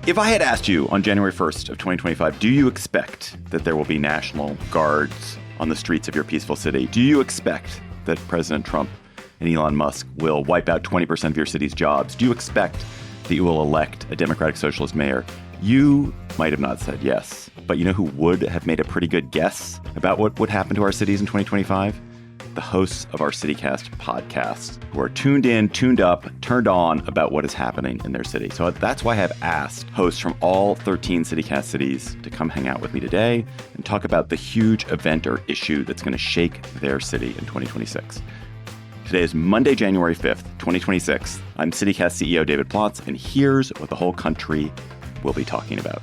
If I had asked you on January 1st of 2025, do you expect that there will be National Guards on the streets of your peaceful city? Do you expect that President Trump and Elon Musk will wipe out 20% of your city's jobs? Do you expect that you will elect a Democratic Socialist mayor? You might have not said yes, but you know who would have made a pretty good guess about what would happen to our cities in 2025? The hosts of our CityCast podcast, who are tuned in, tuned up, turned on about what is happening in their city. So that's why I have asked hosts from all 13 CityCast cities to come hang out with me today and talk about the huge event or issue that's going to shake their city in 2026. Today is Monday, January 5th, 2026. I'm CityCast CEO David Plotz, and here's what the whole country will be talking about.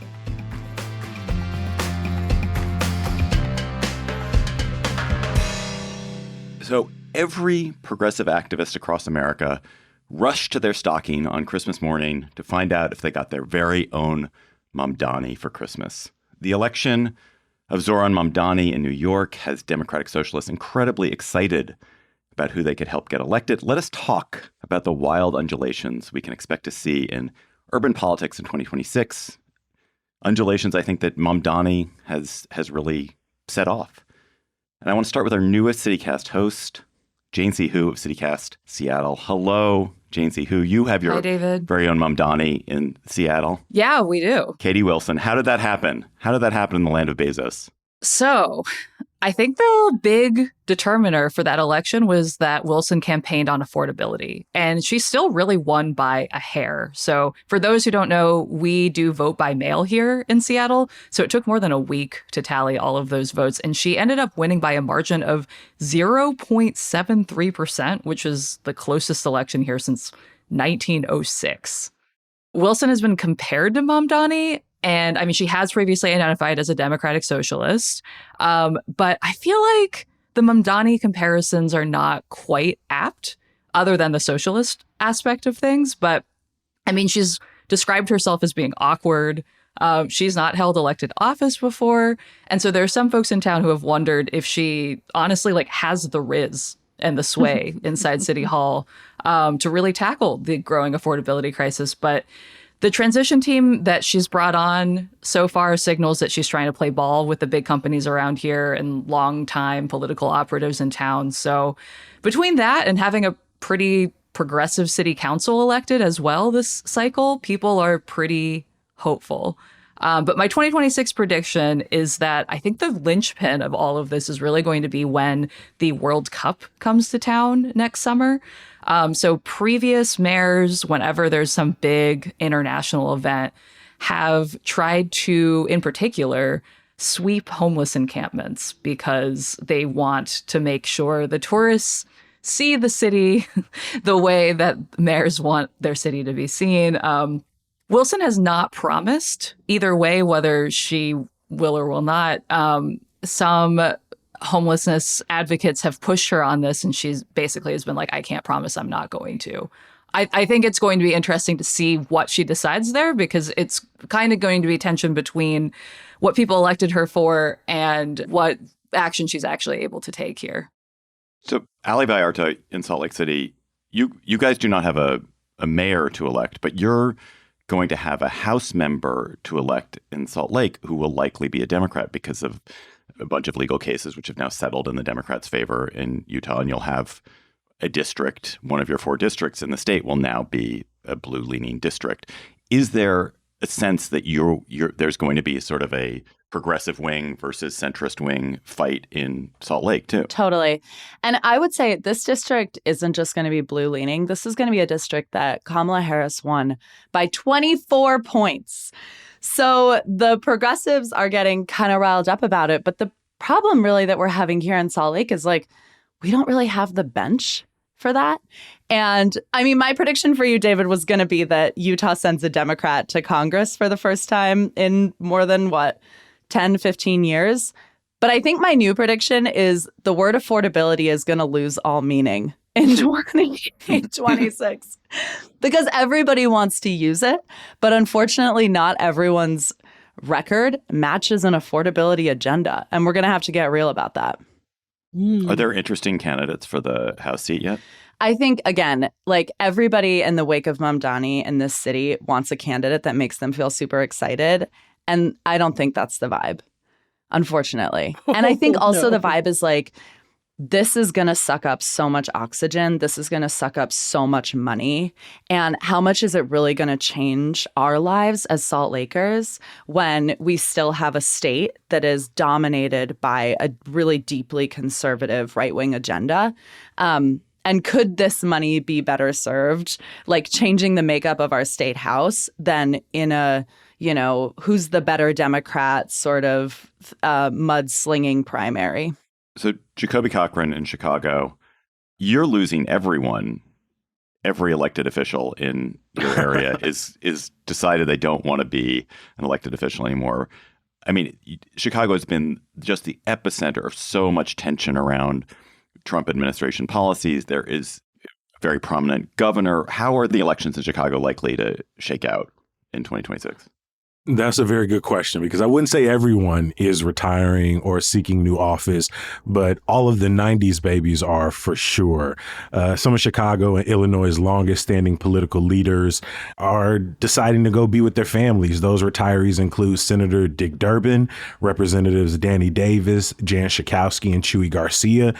So every progressive activist across America rushed to their stocking on Christmas morning to find out if they got their very own Mamdani for Christmas. The election of Zoran Mamdani in New York has Democratic Socialists incredibly excited about who they could help get elected. Let us talk about the wild undulations we can expect to see in urban politics in 2026. Undulations I think that Mamdani has really set off. And I want to start with our newest CityCast host, Jane C. Hu of CityCast Seattle. Hello, Jane C. Hu. You have your very own Mamdani in Seattle. Yeah, we do. Katie Wilson, how did that happen? How did that happen in the land of Bezos? So I think the big determiner for that election was that Wilson campaigned on affordability, and she still really won by a hair. So for those who don't know, we do vote by mail here in Seattle. So it took more than a week to tally all of those votes, and she ended up winning by a margin of 0.73%, which is the closest election here since 1906. Wilson has been compared to Mamdani. And I mean, she has previously identified as a Democratic Socialist. But I feel like the Mamdani comparisons are not quite apt, other than the socialist aspect of things. But I mean, she's described herself as being awkward. She's not held elected office before. And so there are some folks in town who have wondered if she honestly has the riz and the sway inside City Hall to really tackle the growing affordability crisis. But the transition team that she's brought on so far signals that she's trying to play ball with the big companies around here and longtime political operatives in town. So between that and having a pretty progressive city council elected as well this cycle, people are pretty hopeful. But my 2026 prediction is that I think the linchpin of all of this is really going to be when the World Cup comes to town next summer. So previous mayors, whenever there's some big international event, have tried to, in particular, sweep homeless encampments because they want to make sure the tourists see the city the way that mayors want their city to be seen. Wilson has not promised either way, whether she will or will not. Some homelessness advocates have pushed her on this, and she's basically has been like, I can't promise I'm not going to. I think it's going to be interesting to see what she decides there, because it's kind of going to be tension between what people elected her for and what action she's actually able to take here. So Ali Vallarta in Salt Lake City, you guys do not have a mayor to elect, but you're going to have a House member to elect in Salt Lake who will likely be a Democrat because of a bunch of legal cases which have now settled in the Democrats' favor in Utah. And you'll have a district, one of your 4 districts in the state will now be a blue-leaning district. Is there a sense that there's going to be sort of a progressive wing versus centrist wing fight in Salt Lake, too? Totally. And I would say this district isn't just going to be blue-leaning. This is going to be a district that Kamala Harris won by 24 points. So the progressives are getting kind of riled up about it. But the problem really that we're having here in Salt Lake is we don't really have the bench for that. And I mean, my prediction for you, David, was going to be that Utah sends a Democrat to Congress for the first time in more than 10, 15 years. But I think my new prediction is the word affordability is going to lose all meaning in 2026 because everybody wants to use it. But unfortunately, not everyone's record matches an affordability agenda. And we're going to have to get real about that. Are there interesting candidates for the House seat yet? I think, again, like everybody in the wake of Mamdani in this city wants a candidate that makes them feel super excited. And I don't think that's the vibe, unfortunately. And I think also the vibe is like, this is going to suck up so much oxygen. This is going to suck up so much money. And how much is it really going to change our lives as Salt Lakers when we still have a state that is dominated by a really deeply conservative right-wing agenda? And could this money be better served, like changing the makeup of our state house than in a, who's the better Democrat sort of mudslinging primary? So Jacoby Cochran in Chicago, you're losing everyone. Every elected official in your area is decided they don't want to be an elected official anymore. I mean, Chicago has been just the epicenter of so much tension around Trump administration policies. There is a very prominent governor. How are the elections in Chicago likely to shake out in 2026? That's a very good question, because I wouldn't say everyone is retiring or seeking new office, but all of the 90s babies are for sure. Some of Chicago and Illinois' longest standing political leaders are deciding to go be with their families. Those retirees include Senator Dick Durbin, Representatives Danny Davis, Jan Schakowsky, and Chuy Garcia.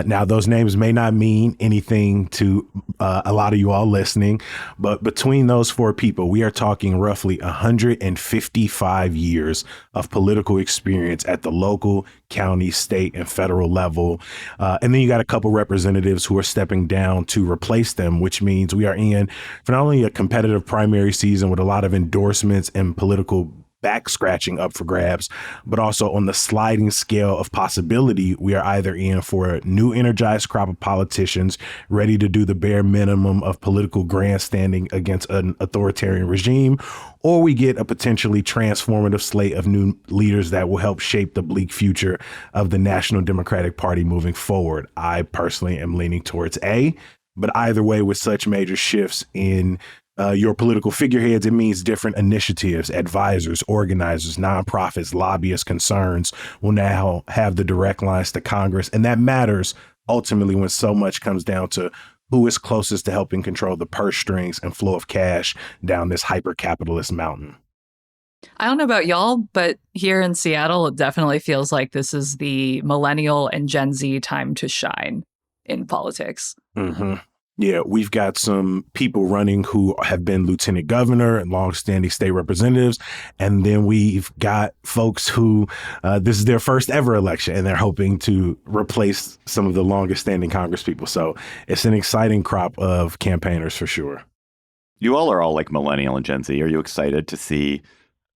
Now, those names may not mean anything to a lot of you all listening, but between those four people, we are talking roughly 155 years of political experience at the local, county, state, and federal level. And then you got a couple representatives who are stepping down to replace them, which means we are in for not only a competitive primary season with a lot of endorsements and political back scratching up for grabs, but also on the sliding scale of possibility, we are either in for a new energized crop of politicians ready to do the bare minimum of political grandstanding against an authoritarian regime, or we get a potentially transformative slate of new leaders that will help shape the bleak future of the National Democratic Party moving forward. I personally am leaning towards A, but either way, with such major shifts in your political figureheads, it means different initiatives, advisors, organizers, nonprofits, lobbyists, concerns will now have the direct lines to Congress. And that matters ultimately when so much comes down to who is closest to helping control the purse strings and flow of cash down this hyper-capitalist mountain. I don't know about y'all, but here in Seattle, it definitely feels like this is the millennial and Gen Z time to shine in politics. Mm-hmm. Yeah, we've got some people running who have been lieutenant governor and longstanding state representatives. And then we've got folks who this is their first ever election and they're hoping to replace some of the longest standing Congress people. So it's an exciting crop of campaigners for sure. You all are all like millennial and Gen Z. Are you excited to see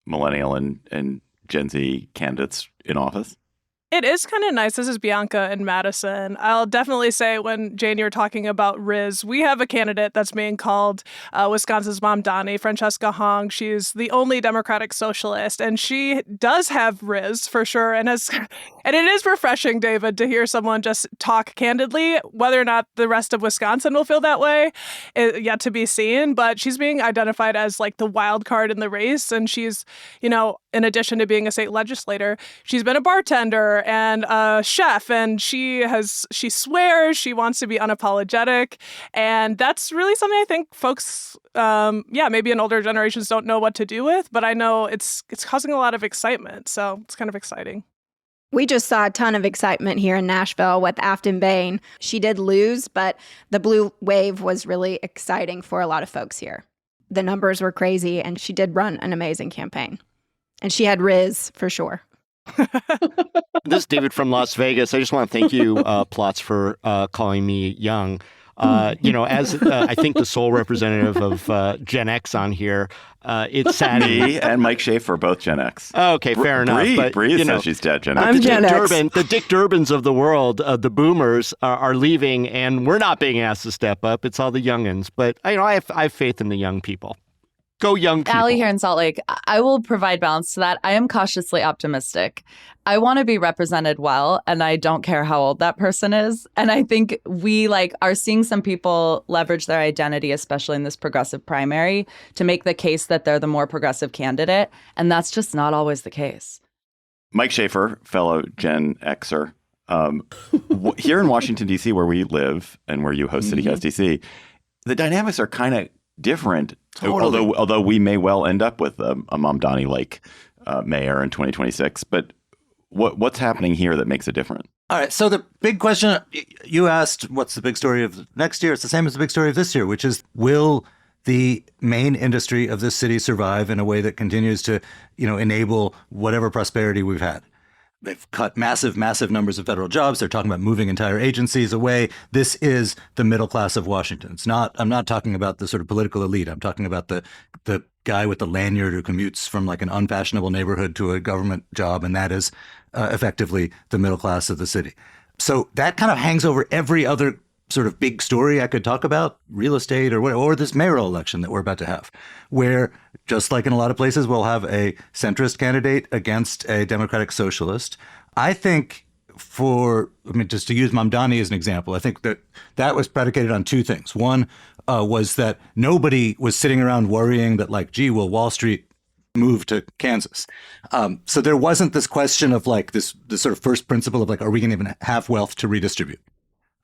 millennial and Gen Z candidates in office? It is kind of nice. This is Bianca in Madison. I'll definitely say when, Jane, you were talking about Riz, we have a candidate that's being called Wisconsin's Mamdani, Francesca Hong. She's the only Democratic socialist, and she does have Riz for sure. And it is refreshing, David, to hear someone just talk candidly. Whether or not the rest of Wisconsin will feel that way, yet to be seen. But she's being identified as like the wild card in the race. And she's, in addition to being a state legislator, she's been a bartender and a chef, and she swears, she wants to be unapologetic, and that's really something I think folks, maybe in older generations don't know what to do with, but I know it's causing a lot of excitement, so it's kind of exciting. We just saw a ton of excitement here in Nashville with Afton Bain. She did lose, but the blue wave was really exciting for a lot of folks here. The numbers were crazy, and she did run an amazing campaign. And she had Riz for sure. This is David from Las Vegas. I just want to thank you, Plotz, for calling me young. As I think the sole representative of Gen X on here, it's sad. Me and Mike Schaefer, both Gen X. Okay, fair enough. Bree says she's dead Gen X. I'm Gen X. The Dick Durbins of the world, the boomers, are leaving, and we're not being asked to step up. It's all the youngins. But I have faith in the young people. Go young people. Allie here in Salt Lake. I will provide balance to that. I am cautiously optimistic. I want to be represented well, and I don't care how old that person is. And I think we are seeing some people leverage their identity, especially in this progressive primary, to make the case that they're the more progressive candidate. And that's just not always the case. Mike Schaefer, fellow Gen Xer. Here in Washington, D.C., where we live and where you host CityCast D.C., the dynamics are kind of different. Totally. Although we may well end up with a Mamdani-like mayor in 2026. But what's happening here that makes it different? All right. So the big question you asked, what's the big story of next year? It's the same as the big story of this year, which is, will the main industry of this city survive in a way that continues to, enable whatever prosperity we've had? They've cut massive numbers of federal jobs. They're talking about moving entire agencies away. This is the middle class of Washington. I'm not talking about the sort of political elite. I'm talking about the guy with the lanyard who commutes from like an unfashionable neighborhood to a government job, and that is effectively the middle class of the city. So that kind of hangs over every other sort of big story I could talk about, real estate or this mayoral election that we're about to have, where just like in a lot of places, we'll have a centrist candidate against a democratic socialist. I think just to use Mamdani as an example, I think that was predicated on two things. One was that nobody was sitting around worrying that will Wall Street move to Kansas? So there wasn't this question of this sort of first principle of are we going to even have wealth to redistribute?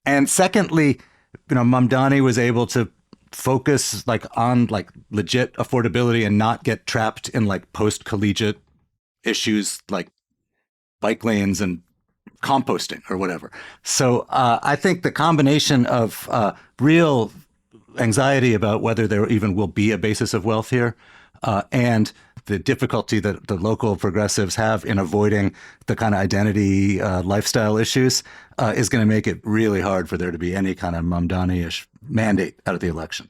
And secondly, Mamdani was able to focus on legit affordability and not get trapped in post-collegiate issues like bike lanes and composting or whatever. So I think the combination of real anxiety about whether there even will be a basis of wealth here and the difficulty that the local progressives have in avoiding the kind of identity lifestyle issues is going to make it really hard for there to be any kind of Mamdani-ish mandate out of the election.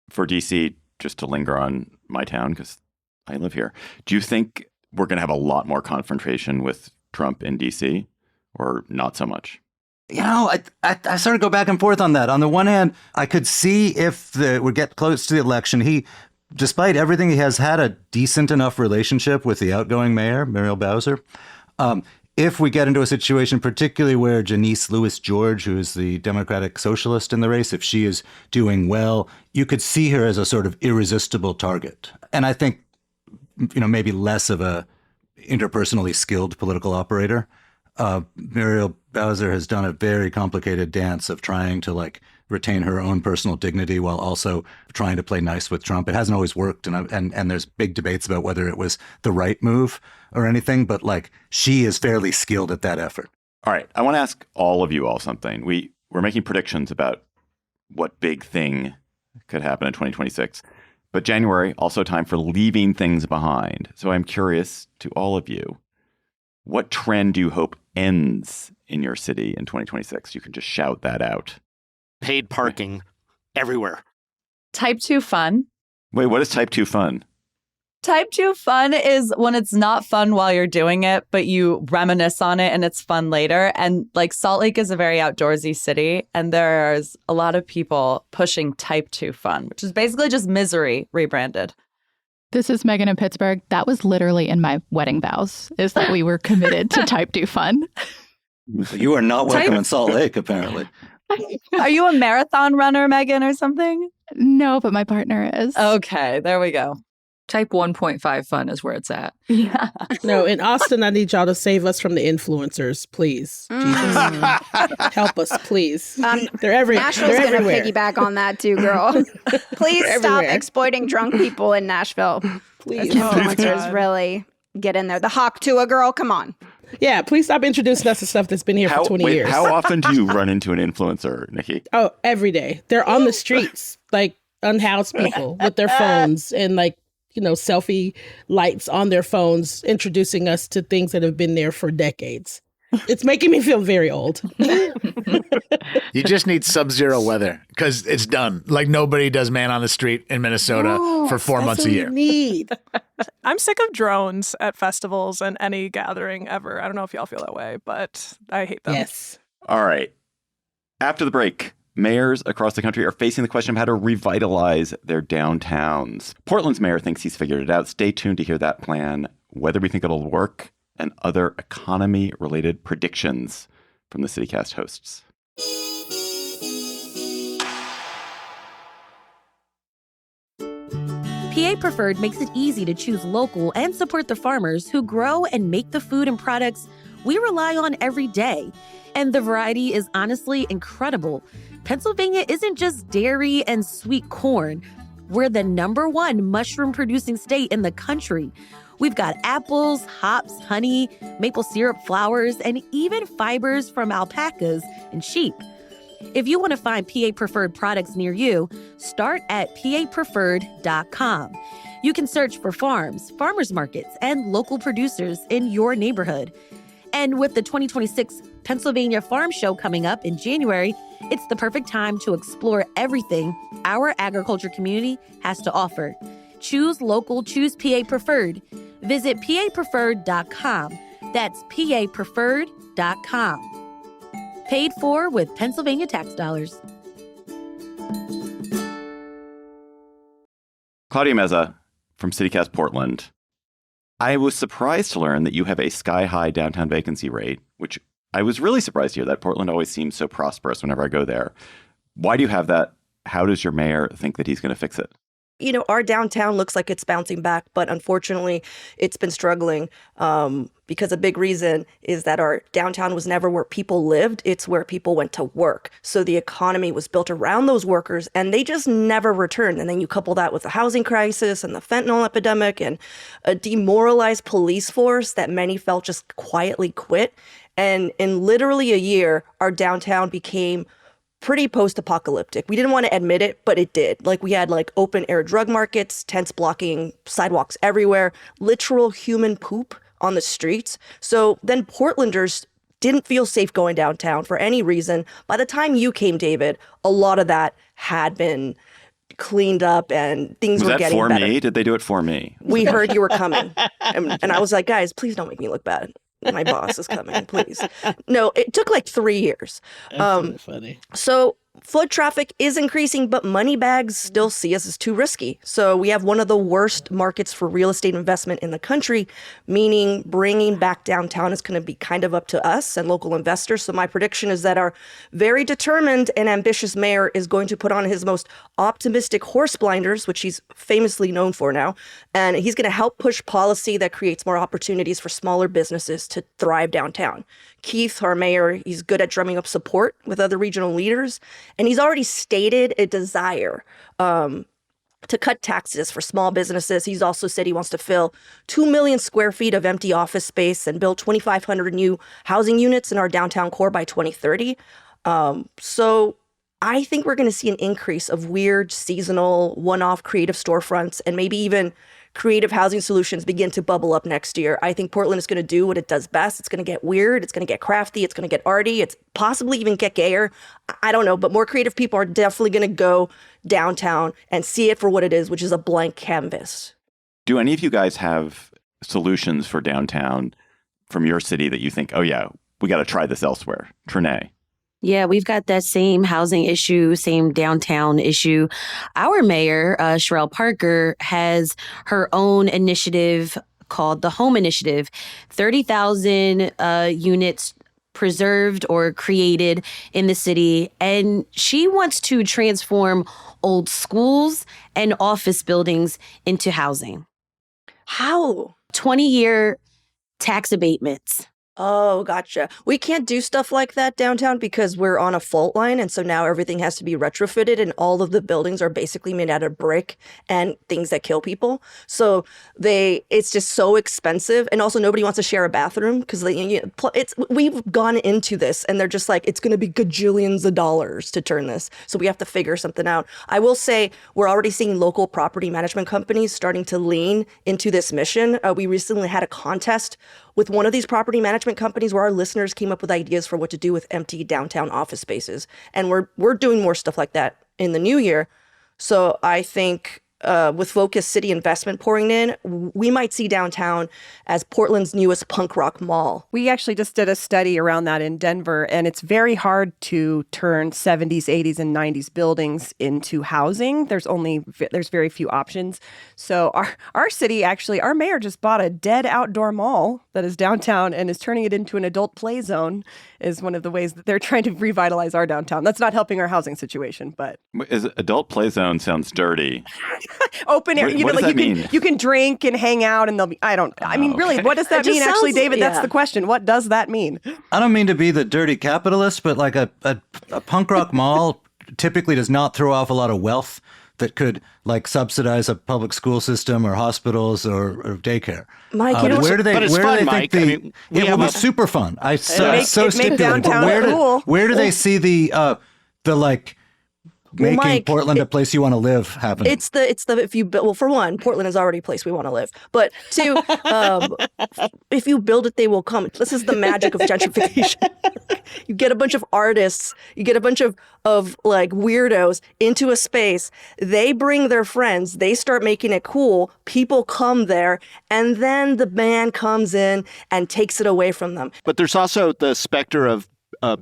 For DC, just to linger on my town, because I live here, do you think we're going to have a lot more confrontation with Trump in DC or not so much? I sort of go back and forth on that. On the one hand, I could see if we get close to the election, despite everything, he has had a decent enough relationship with the outgoing mayor, Muriel Bowser. If we get into a situation, particularly where Janice Lewis George, who is the Democratic socialist in the race, if she is doing well, you could see her as a sort of irresistible target. And I think, maybe less of a interpersonally skilled political operator. Muriel Bowser has done a very complicated dance of trying to retain her own personal dignity while also trying to play nice with Trump. It hasn't always worked, and there's big debates about whether it was the right move or anything, but she is fairly skilled at that effort. All right. I want to ask all of you all something. We're making predictions about what big thing could happen in 2026. But January, also time for leaving things behind. So I'm curious to all of you, what trend do you hope ends in your city in 2026? You can just shout that out. Paid parking everywhere. Type 2 fun. Wait, what is type 2 fun? Type 2 fun is when it's not fun while you're doing it, but you reminisce on it and it's fun later. And Salt Lake is a very outdoorsy city, and there's a lot of people pushing type 2 fun, which is basically just misery rebranded. This is Megan in Pittsburgh. That was literally in my wedding vows, is that we were committed to type 2 fun. You are not welcome in Salt Lake, apparently. Are you a marathon runner, Megan, or something? No, but my partner is. Okay, there we go. Type 1.5 fun is where it's at. Yeah. No, in Austin, I need y'all to save us from the influencers, please. Jesus. Help us, please. They're everywhere. Nashville's going to piggyback on that too, girl. Please stop exploiting drunk people in Nashville. Please. Influencers really get in there. The Hawk Tua girl, come on. Yeah, please stop introducing us to stuff that's been here for 20 years. How often do you run into an influencer, Nikki? Oh, every day. They're on the streets, unhoused people with their phones and selfie lights on their phones, introducing us to things that have been there for decades. It's making me feel very old. You just need sub-zero weather because it's done. Nobody does man on the street in Minnesota for 4 months a year. Need. I'm sick of drones at festivals and any gathering ever. I don't know if y'all feel that way, but I hate them. Yes. All right. After the break, mayors across the country are facing the question of how to revitalize their downtowns. Portland's mayor thinks he's figured it out. Stay tuned to hear that plan, whether we think it'll work, and other economy-related predictions from the CityCast hosts. PA Preferred makes it easy to choose local and support the farmers who grow and make the food and products we rely on every day. And the variety is honestly incredible. Pennsylvania isn't just dairy and sweet corn. We're the #1 mushroom-producing state in the country. We've got apples, hops, honey, maple syrup, flowers, and even fibers from alpacas and sheep. If you want to find PA-preferred products near you, start at papreferred.com. You can search for farms, farmers markets, and local producers in your neighborhood. And with the 2026 Pennsylvania Farm Show coming up in January, it's the perfect time to explore everything our agriculture community has to offer. Choose local, choose PA Preferred. Visit papreferred.com. That's papreferred.com. Paid for with Pennsylvania tax dollars. Claudia Meza from CityCast Portland. I was surprised to learn that you have a sky-high downtown vacancy rate, which I was really surprised to hear that. Portland always seems so prosperous whenever I go there. Why do you have that? How does your mayor think that he's going to fix it? You know, our downtown looks like it's bouncing back, but unfortunately, it's been struggling because a big reason is that our downtown was never where people lived. It's where people went to work. So the economy was built around those workers, and they just never returned. And then you couple that with the housing crisis and the fentanyl epidemic and a demoralized police force that many felt just quietly quit. And in literally a year, our downtown became pretty post-apocalyptic. We didn't want to admit it, but it did. Like, we had like open air drug markets, tents blocking sidewalks everywhere, literal human poop on the streets. So then Portlanders didn't feel safe going downtown for any reason. By the time you came, David, a lot of that had been cleaned up and things were getting better. Was that for me? Did they do it for me? We heard you were coming. And I was like, guys, please don't make me look bad. My boss is coming, please. No, it took like 3 years. That's funny. So foot traffic is increasing, but money bags still see us as too risky. So we have one of the worst markets for real estate investment in the country, meaning bringing back downtown is going to be kind of up to us and local investors. So my prediction is that our very determined and ambitious mayor is going to put on his most optimistic horse blinders, which he's famously known for now, and he's going to help push policy that creates more opportunities for smaller businesses to thrive downtown. Keith, our mayor, he's good at drumming up support with other regional leaders, and he's already stated a desire to cut taxes for small businesses. He's also said he wants to fill 2 million square feet of empty office space and build 2,500 new housing units in our downtown core by 2030. So I think we're going to see an increase of weird, seasonal, one-off creative storefronts and maybe even creative housing solutions begin to bubble up next year. I think Portland is going to do what it does best. It's going to get weird. It's going to get crafty. It's going to get arty. It's possibly even get gayer. I don't know, but more creative people are definitely going to go downtown and see it for what it is, which is a blank canvas. Do any of you guys have solutions for downtown from your city that you think, oh yeah, we got to try this elsewhere? Trenae. Yeah, we've got that same housing issue, same downtown issue. Our mayor, Sherelle Parker, has her own initiative called the Home Initiative, 30,000 units preserved or created in the city. And she wants to transform old schools and office buildings into housing. How? 20-year tax abatements. Oh, gotcha. We can't do stuff like that downtown because we're on a fault line. And so now everything has to be retrofitted and all of the buildings are basically made out of brick and things that kill people. So it's just so expensive. And also nobody wants to share a bathroom because we've gone into this and they're just like, it's going to be gajillions of dollars to turn this. So we have to figure something out. I will say we're already seeing local property management companies starting to lean into this mission. We recently had a contest with one of these property management companies where our listeners came up with ideas for what to do with empty downtown office spaces. And we're doing more stuff like that in the new year. So I think with Focus City investment pouring in, we might see downtown as Portland's newest punk rock mall. We actually just did a study around that in Denver, and it's very hard to turn 70s, 80s, and 90s buildings into housing. There's very few options. So our city, actually, our mayor just bought a dead outdoor mall that is downtown and is turning it into an adult play zone, is one of the ways that they're trying to revitalize our downtown. That's not helping our housing situation, but... Adult play zone sounds dirty. open air. What does that mean? You can drink and hang out, and they'll be. Really, what does that mean? Actually, David, that's the question. What does that mean? I don't mean to be the dirty capitalist, but like a punk rock mall typically does not throw off a lot of wealth that could like subsidize a public school system or hospitals or daycare. Mike, where do they? But it's where fun, do they Mike. think it will be super fun? I so stipulate. But where do they see the like making Mike, Portland a place you want to live happening? It's the if you build, well, for one, Portland is already a place we want to live. But two, if you build it, they will come. This is the magic of gentrification. You get a bunch of artists, you get a bunch of like weirdos into a space. They bring their friends. They start making it cool. People come there, and then the man comes in and takes it away from them. But there's also the specter of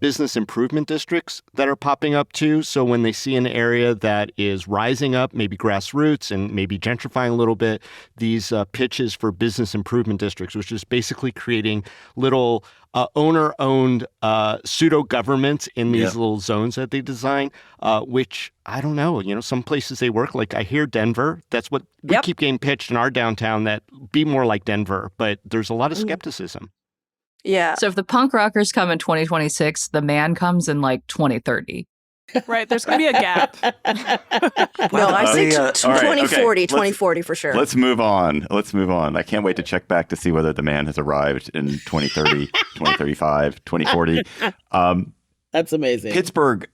business improvement districts that are popping up too. So when they see an area that is rising up, maybe grassroots and maybe gentrifying a little bit, these pitches for business improvement districts, which is basically creating little owner-owned pseudo-governments in these little zones that they design, which I don't know, some places they work. Like I hear Denver, that's what we keep getting pitched in our downtown, that be more like Denver, but there's a lot of skepticism. Yeah. So if the punk rockers come in 2026, the man comes in like 2030. Right. There's going to be a gap. No, I say 2040, okay. 2040 for sure. Let's move on. I can't wait to check back to see whether the man has arrived in 2030, 2035, 2040. That's amazing. Pittsburgh,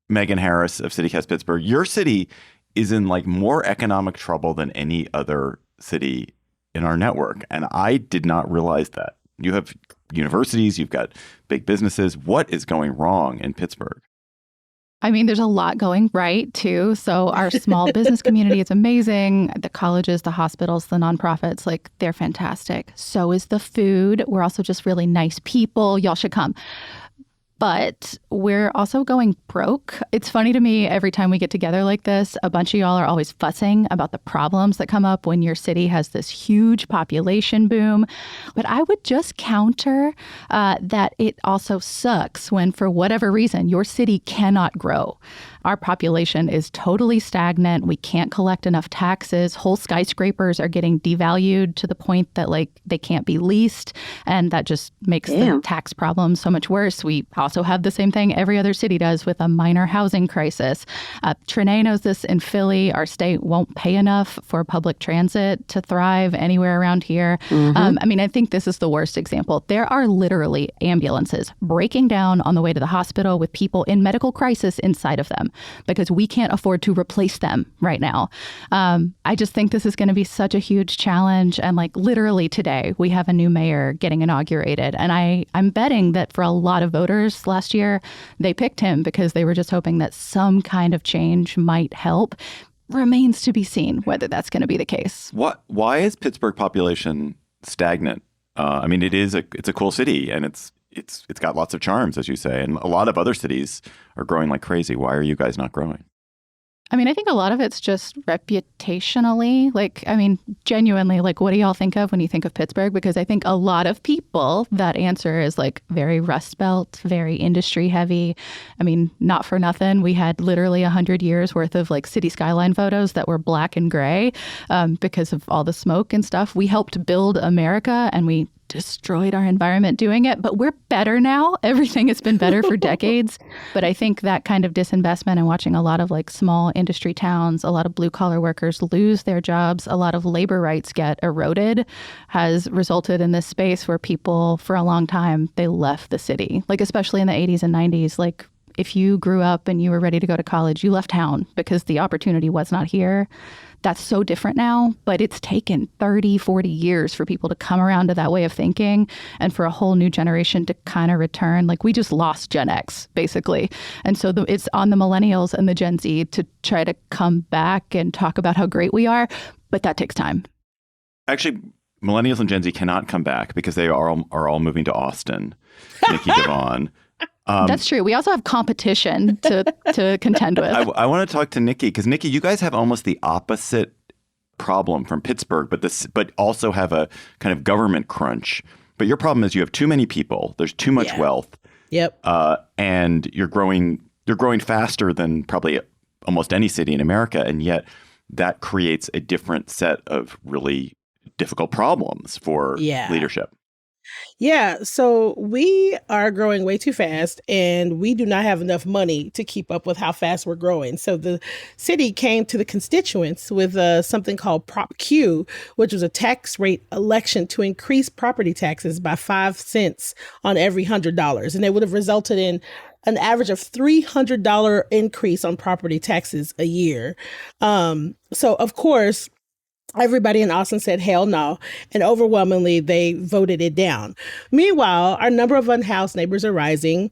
Megan Harris of CityCast Pittsburgh, your city is in like more economic trouble than any other city in our network. And I did not realize that. You have universities, you've got big businesses. What is going wrong in Pittsburgh? I mean, there's a lot going right, too. So our small business community is amazing. The colleges, the hospitals, the nonprofits, like they're fantastic. So is the food. We're also just really nice people. Y'all should come. But we're also going broke. It's funny to me, every time we get together like this, a bunch of y'all are always fussing about the problems that come up when your city has this huge population boom. But I would just counter that it also sucks when, for whatever reason, your city cannot grow. Our population is totally stagnant. We can't collect enough taxes. Whole skyscrapers are getting devalued to the point that like they can't be leased. And that just makes the tax problem so much worse. We also have the same thing every other city does with a minor housing crisis. Trenae knows this in Philly. Our state won't pay enough for public transit to thrive anywhere around here. I think this is the worst example. There are literally ambulances breaking down on the way to the hospital with people in medical crisis inside of them, because we can't afford to replace them right now. I just think this is going to be such a huge challenge. And like literally today, we have a new mayor getting inaugurated. And I'm betting that for a lot of voters last year, they picked him because they were just hoping that some kind of change might help. Remains to be seen whether that's going to be the case. Why is Pittsburgh population stagnant? It's a cool city, and it's got lots of charms, as you say, and a lot of other cities are growing like crazy. Why are you guys not growing? I think a lot of it's just reputationally. Genuinely, what do y'all think of when you think of Pittsburgh? Because I think a lot of people, that answer is very Rust Belt, very industry heavy. Not for nothing, we had literally 100 years worth of city skyline photos that were black and gray because of all the smoke and stuff. We helped build America, and we destroyed our environment doing it, but we're better now. Everything has been better for decades. But I think that kind of disinvestment and watching a lot of small industry towns, a lot of blue collar workers lose their jobs, a lot of labor rights get eroded, has resulted in this space where people for a long time, they left the city, especially in the 80s and 90s. If you grew up and you were ready to go to college, you left town because the opportunity was not here. That's so different now, but it's taken 30, 40 years for people to come around to that way of thinking and for a whole new generation to kind of return. We just lost Gen X, basically. And so it's on the millennials and the Gen Z to try to come back and talk about how great we are, but that takes time. Actually, millennials and Gen Z cannot come back because they are all moving to Austin. Nikki Devon. That's true. We also have competition to contend with. I want to talk to Nikki because Nikki, you guys have almost the opposite problem from Pittsburgh, but also have a kind of government crunch. But your problem is you have too many people. There's too much wealth. Yep. And you're growing faster than probably almost any city in America, and yet that creates a different set of really difficult problems for leadership. Yeah, so we are growing way too fast and we do not have enough money to keep up with how fast we're growing. So the city came to the constituents with something called Prop Q, which was a tax rate election to increase property taxes by 5 cents on every $100. And it would have resulted in an average of $300 increase on property taxes a year. So, of course, everybody in Austin said, hell no. And overwhelmingly, they voted it down. Meanwhile, our number of unhoused neighbors are rising.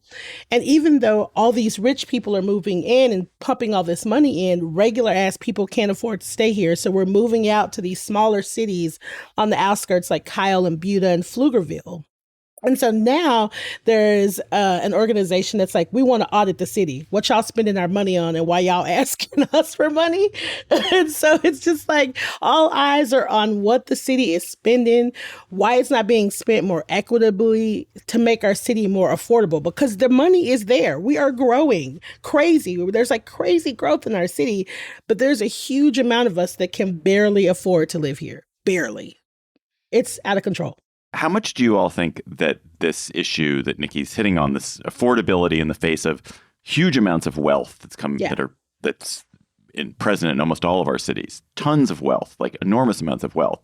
And even though all these rich people are moving in and pumping all this money in, regular ass people can't afford to stay here. So we're moving out to these smaller cities on the outskirts like Kyle and Buda and Pflugerville. And so now there's an organization that's like, we want to audit the city. What y'all spending our money on and why y'all asking us for money? And so it's just like all eyes are on what the city is spending, why it's not being spent more equitably to make our city more affordable, because the money is there. We are growing crazy. There's like crazy growth in our city, but there's a huge amount of us that can barely afford to live here. Barely. It's out of control. How much do you all think that this issue that Nikki's hitting on, this affordability in the face of huge amounts of wealth that's present in almost all of our cities, tons of wealth, like enormous amounts of wealth,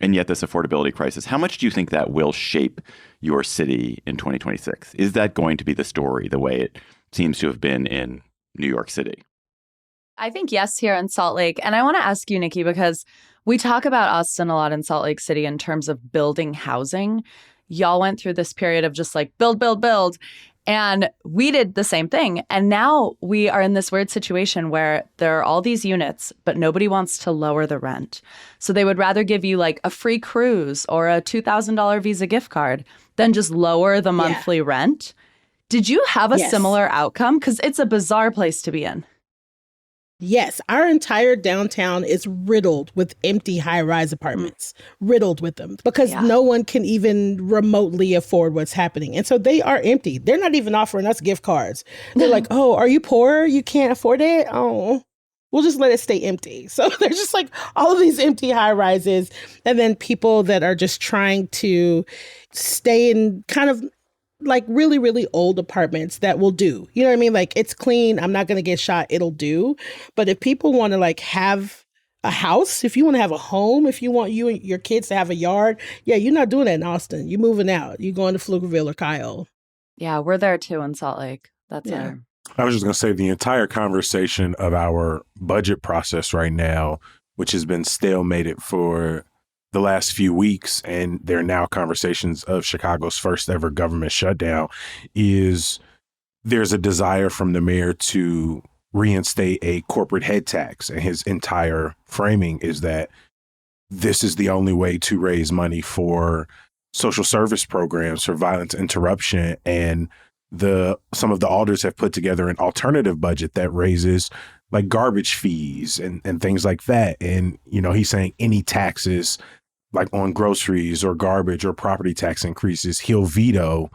and yet this affordability crisis, how much do you think that will shape your city in 2026? Is that going to be the story the way it seems to have been in New York City? I think yes here in Salt Lake. And I want to ask you, Nikki, because we talk about Austin a lot in Salt Lake City in terms of building housing. Y'all went through this period of just like build, build, build. And we did the same thing. And now we are in this weird situation where there are all these units, but nobody wants to lower the rent. So they would rather give you like a free cruise or a $2,000 Visa gift card than just lower the monthly rent. Did you have a similar outcome? Because it's a bizarre place to be in. Yes, our entire downtown is riddled with empty high-rise apartments, riddled with them, because no one can even remotely afford what's happening. And so they are empty. They're not even offering us gift cards. They're like, oh, are you poor? You can't afford it? Oh, we'll just let it stay empty. So there's just like all of these empty high-rises, and then people that are just trying to stay in kind of like really, really old apartments that will do. You know what I mean? Like, it's clean. I'm not going to get shot. It'll do. But if people want to like have a house, if you want to have a home, if you want you and your kids to have a yard, you're not doing that in Austin. You're moving out. You're going to Pflugerville or Kyle. Yeah, we're there too in Salt Lake. That's our... I was just going to say the entire conversation of our budget process right now, which has been stalemated for the last few weeks, and there are now conversations of Chicago's first ever government shutdown, is there's a desire from the mayor to reinstate a corporate head tax. And his entire framing is that this is the only way to raise money for social service programs, for violence interruption. And some of the alders have put together an alternative budget that raises like garbage fees and things like that. And, you know, he's saying any taxes like on groceries or garbage or property tax increases, he'll veto.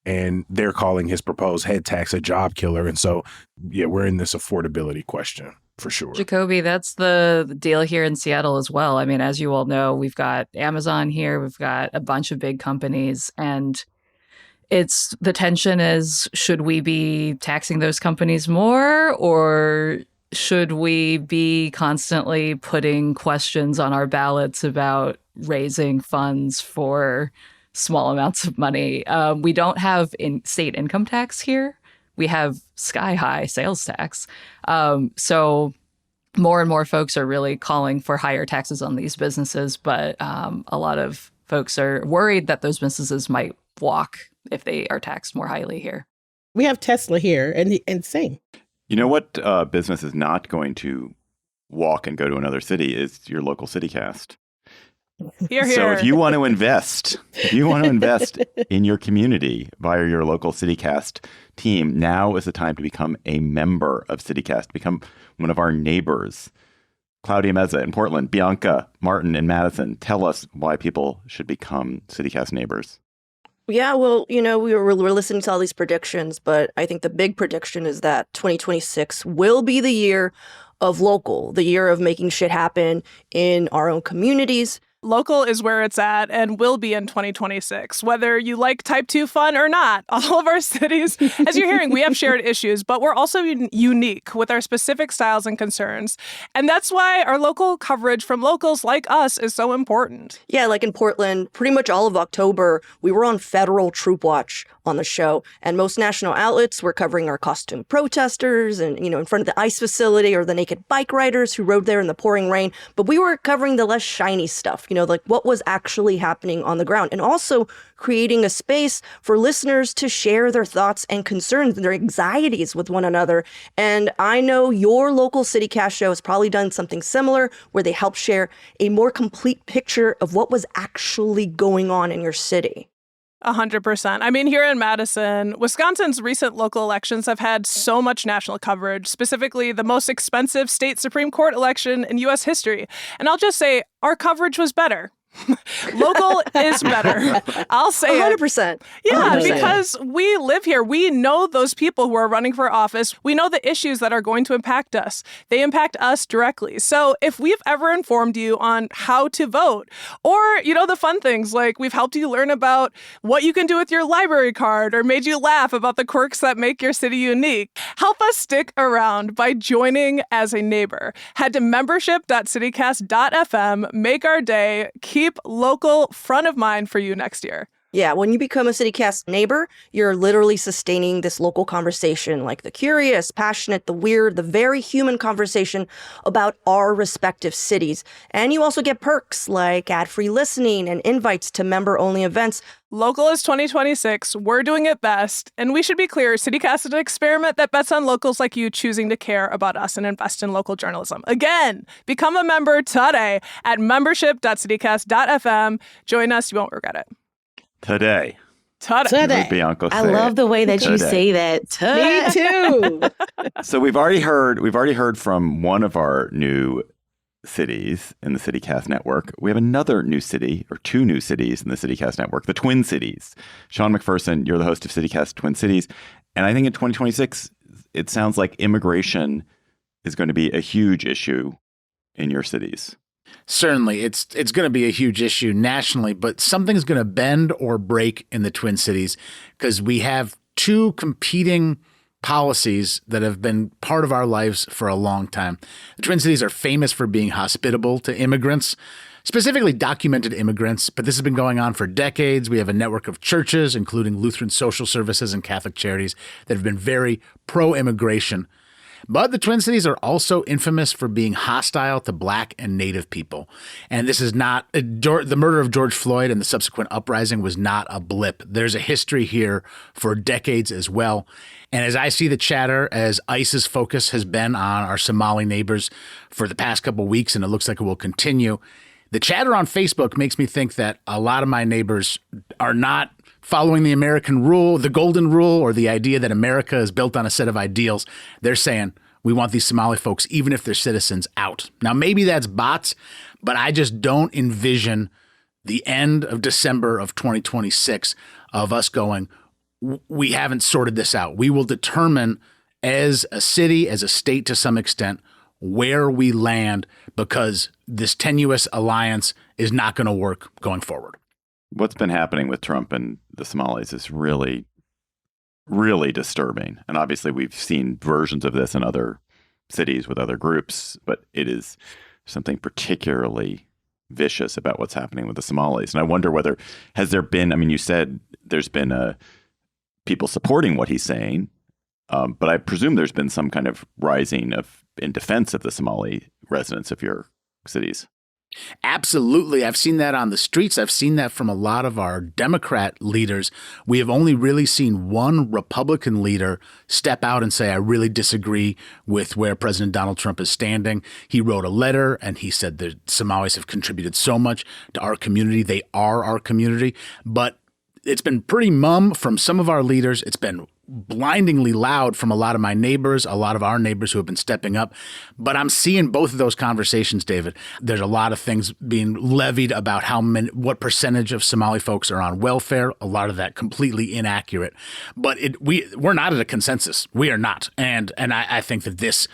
And they're calling his proposed head tax a job killer. And so, we're in this affordability question for sure. Jacoby, that's the deal here in Seattle as well. I mean, as you all know, we've got Amazon here. We've got a bunch of big companies. And the tension is, should we be taxing those companies more, or should we be constantly putting questions on our ballots about raising funds for small amounts of money? We don't have state income tax here. We have sky high sales tax. So more and more folks are really calling for higher taxes on these businesses. But a lot of folks are worried that those businesses might walk if they are taxed more highly here. We have Tesla here and same. You know what business is not going to walk and go to another city is your local CityCast. Hear, hear. So if you want to invest in your community via your local CityCast team, now is the time to become a member of CityCast, become one of our neighbors. Claudia Meza in Portland, Bianca Martin in Madison. Tell us why people should become CityCast neighbors. Yeah, well, you know, we're listening to all these predictions, but I think the big prediction is that 2026 will be the year of local, the year of making shit happen in our own communities. Local is where it's at and will be in 2026, whether you like type 2 fun or not. All of our cities, as you're hearing, we have shared issues, but we're also unique with our specific styles and concerns. And that's why our local coverage from locals like us is so important. Yeah, like in Portland, pretty much all of October, we were on federal troop watch on the show. And most national outlets were covering our costume protesters and, in front of the ICE facility, or the naked bike riders who rode there in the pouring rain. But we were covering the less shiny stuff, like what was actually happening on the ground, and also creating a space for listeners to share their thoughts and concerns and their anxieties with one another. And I know your local CityCast show has probably done something similar, where they help share a more complete picture of what was actually going on in your city. 100%. I mean, here in Madison, Wisconsin's recent local elections have had so much national coverage, specifically the most expensive state Supreme Court election in U.S. history. And I'll just say, our coverage was better. Local is better. I'll say 100%. Yeah, 100%. because we live here. We know those people who are running for office. We know the issues that are going to impact us. They impact us directly. So if we've ever informed you on how to vote, or, the fun things, like we've helped you learn about what you can do with your library card, or made you laugh about the quirks that make your city unique, help us stick around by joining as a neighbor. Head to membership.citycast.fm, make our day, keep local front of mind for you next year. Yeah, when you become a CityCast neighbor, you're literally sustaining this local conversation, like the curious, passionate, the weird, the very human conversation about our respective cities. And you also get perks like ad-free listening and invites to member-only events. Local is 2026. We're doing it best. And we should be clear, CityCast is an experiment that bets on locals like you choosing to care about us and invest in local journalism. Again, become a member today at membership.citycast.fm. Join us. You won't regret it. Today. Today. Bianco I love the way that you say that. Me too. So we've already heard from one of our new cities in the CityCast network. We have another new city, or two new cities in the CityCast network, the Twin Cities. Sean McPherson, you're the host of CityCast Twin Cities. And I think in 2026, it sounds like immigration is going to be a huge issue in your cities. Certainly, it's going to be a huge issue nationally, but something's going to bend or break in the Twin Cities, because we have two competing policies that have been part of our lives for a long time. The Twin Cities are famous for being hospitable to immigrants, specifically documented immigrants, but this has been going on for decades. We have a network of churches, including Lutheran Social Services and Catholic Charities, that have been very pro-immigration. But the Twin Cities are also infamous for being hostile to Black and Native people. And this is not the murder of George Floyd and the subsequent uprising was not a blip. There's a history here for decades as well. And as I see the chatter, as ICE's focus has been on our Somali neighbors for the past couple of weeks, and it looks like it will continue, the chatter on Facebook makes me think that a lot of my neighbors are not following the American rule, the golden rule, or the idea that America is built on a set of ideals. They're saying, we want these Somali folks, even if they're citizens, out. Now, maybe that's bots, but I just don't envision the end of December of 2026 of us going, we haven't sorted this out. We will determine as a city, as a state to some extent, where we land, because this tenuous alliance is not going to work going forward. What's been happening with Trump and the Somalis is really, really disturbing. And obviously we've seen versions of this in other cities with other groups, but it is something particularly vicious about what's happening with the Somalis. And I wonder whether, has there been, I mean, you said there's been people supporting what he's saying, but I presume there's been some kind of rising in defense of the Somali residents of your cities. Absolutely. I've seen that on the streets. I've seen that from a lot of our Democrat leaders. We have only really seen one Republican leader step out and say, I really disagree with where President Donald Trump is standing. He wrote a letter and he said the Somalis have contributed so much to our community. They are our community. But it's been pretty mum from some of our leaders. It's been blindingly loud from a lot of my neighbors, a lot of our neighbors who have been stepping up. But I'm seeing both of those conversations, David. There's a lot of things being levied about what percentage of Somali folks are on welfare. A lot of that completely inaccurate. But we're not at a consensus. We are not. And I think that this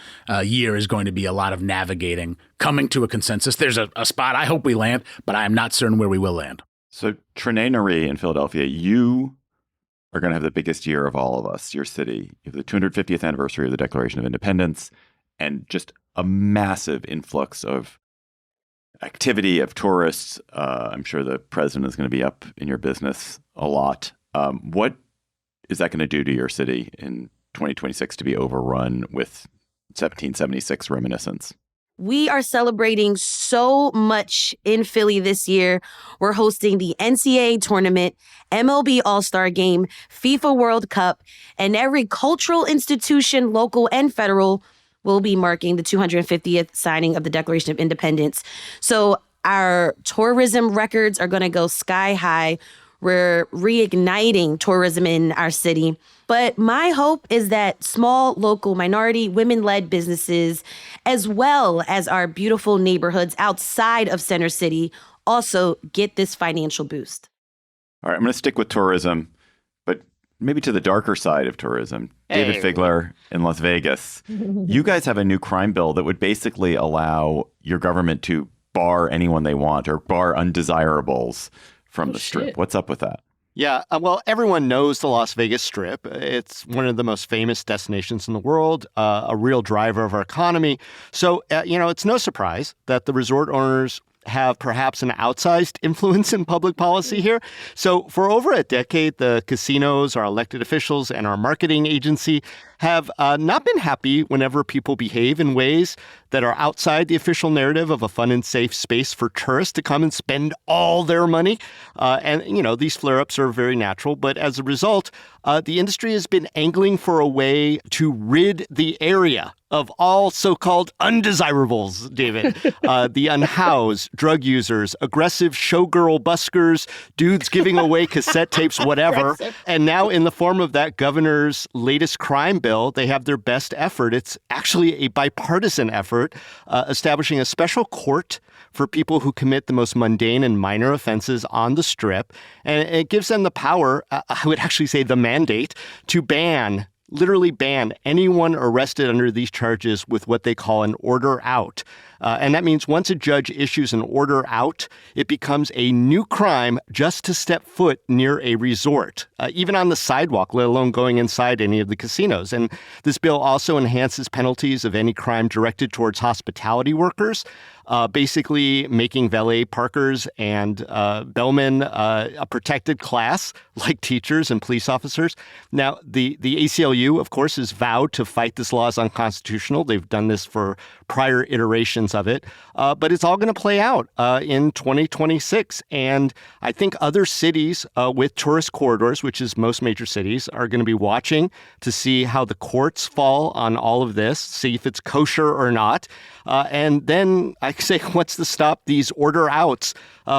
year is going to be a lot of navigating, coming to a consensus. There's a spot I hope we land, but I am not certain where we will land. So Trenae Nuri in Philadelphia, you are going to have the biggest year of all of us, your city. You have the 250th anniversary of the Declaration of Independence and just a massive influx of activity of tourists. I'm sure the president is going to be up in your business a lot. What is that going to do to your city in 2026 to be overrun with 1776 reminiscence? We are celebrating so much in Philly this year. We're hosting the NCAA tournament, MLB All-Star Game, FIFA World Cup, and every cultural institution, local and federal, will be marking the 250th signing of the Declaration of Independence. So our tourism records are going to go sky high. We're reigniting tourism in our city. But my hope is that small, local, minority, women-led businesses, as well as our beautiful neighborhoods outside of Center City, also get this financial boost. All right, I'm going to stick with tourism, but maybe to the darker side of tourism. David Figler in Las Vegas. You guys have a new crime bill that would basically allow your government to bar anyone they want or bar undesirables from the Strip. What's up with that? Yeah, well, everyone knows the Las Vegas Strip. It's one of the most famous destinations in the world, a real driver of our economy. So, it's no surprise that the resort owners have perhaps an outsized influence in public policy here. So for over a decade, the casinos, our elected officials, and our marketing agency have not been happy whenever people behave in ways that are outside the official narrative of a fun and safe space for tourists to come and spend all their money. These flare-ups are very natural. But as a result, the industry has been angling for a way to rid the area of all so-called undesirables, David. The unhoused, drug users, aggressive showgirl buskers, dudes giving away cassette tapes, whatever. And now in the form of that governor's latest crime bill, they have their best effort. It's actually a bipartisan effort, establishing a special court for people who commit the most mundane and minor offenses on the Strip. And it gives them the power, I would actually say the mandate, to literally ban anyone arrested under these charges with what they call an order out. And that means once a judge issues an order out, it becomes a new crime just to step foot near a resort, even on the sidewalk, let alone going inside any of the casinos. And this bill also enhances penalties of any crime directed towards hospitality workers, basically making valet parkers and bellmen a protected class like teachers and police officers. Now, the ACLU, of course, has vowed to fight this law as unconstitutional. They've done this for prior iterations of it. But it's all going to play out in 2026. And I think other cities with tourist corridors, which is most major cities, are going to be watching to see how the courts fall on all of this, see if it's kosher or not. And then I say, what's to stop these order outs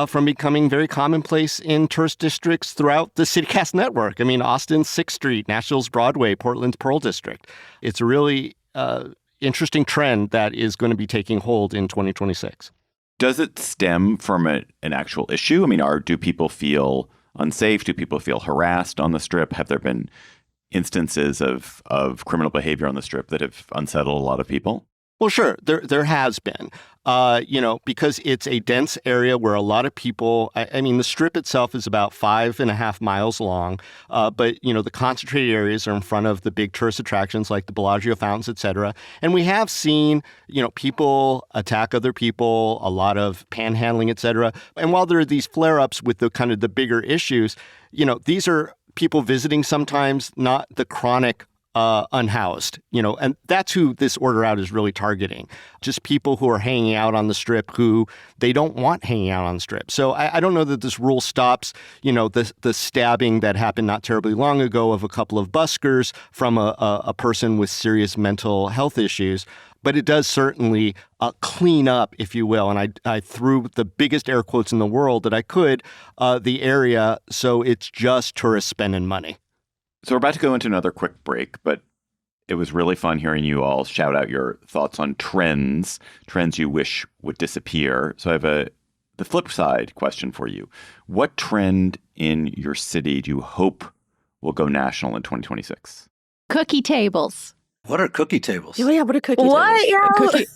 from becoming very commonplace in tourist districts throughout the CityCast network? I mean, Austin's 6th Street, Nashville's Broadway, Portland's Pearl District. It's a really interesting trend that is going to be taking hold in 2026. Does it stem from an actual issue? I mean, do people feel unsafe? Do people feel harassed on the Strip? Have there been instances of criminal behavior on the Strip that have unsettled a lot of people? Well, sure, there has been, because it's a dense area where a lot of people, I mean, the Strip itself is about 5.5 miles long, but, the concentrated areas are in front of the big tourist attractions like the Bellagio fountains, et cetera. And we have seen, people attack other people, a lot of panhandling, et cetera. And while there are these flare-ups with the kind of the bigger issues, these are people visiting sometimes, not the chronic unhoused, and that's who this order out is really targeting. Just people who are hanging out on the Strip who they don't want hanging out on the Strip. So I don't know that this rule stops, the stabbing that happened not terribly long ago of a couple of buskers from a person with serious mental health issues. But it does certainly clean up, if you will, and I threw the biggest air quotes in the world that I could, the area, so it's just tourists spending money. So we're about to go into another quick break, but it was really fun hearing you all shout out your thoughts on trends you wish would disappear. So I have the flip side question for you. What trend in your city do you hope will go national in 2026? Cookie tables. What are cookie tables? Yeah, what are cookie tables?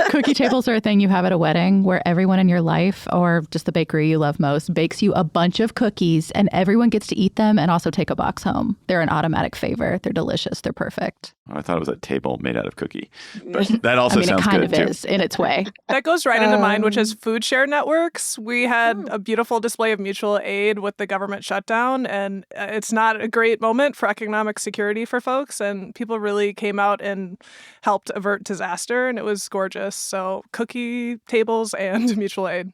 Cookie tables are a thing you have at a wedding where everyone in your life or just the bakery you love most bakes you a bunch of cookies and everyone gets to eat them and also take a box home. They're an automatic favor. They're delicious. They're perfect. Oh, I thought it was a table made out of cookie. But that also sounds it kind good of too. is in its way. That goes right into mine, which is food share networks. We had a beautiful display of mutual aid with the government shutdown, and it's not a great moment for economic security for folks. And people really came out and helped avert disaster, and it was gorgeous. So cookie tables and mutual aid.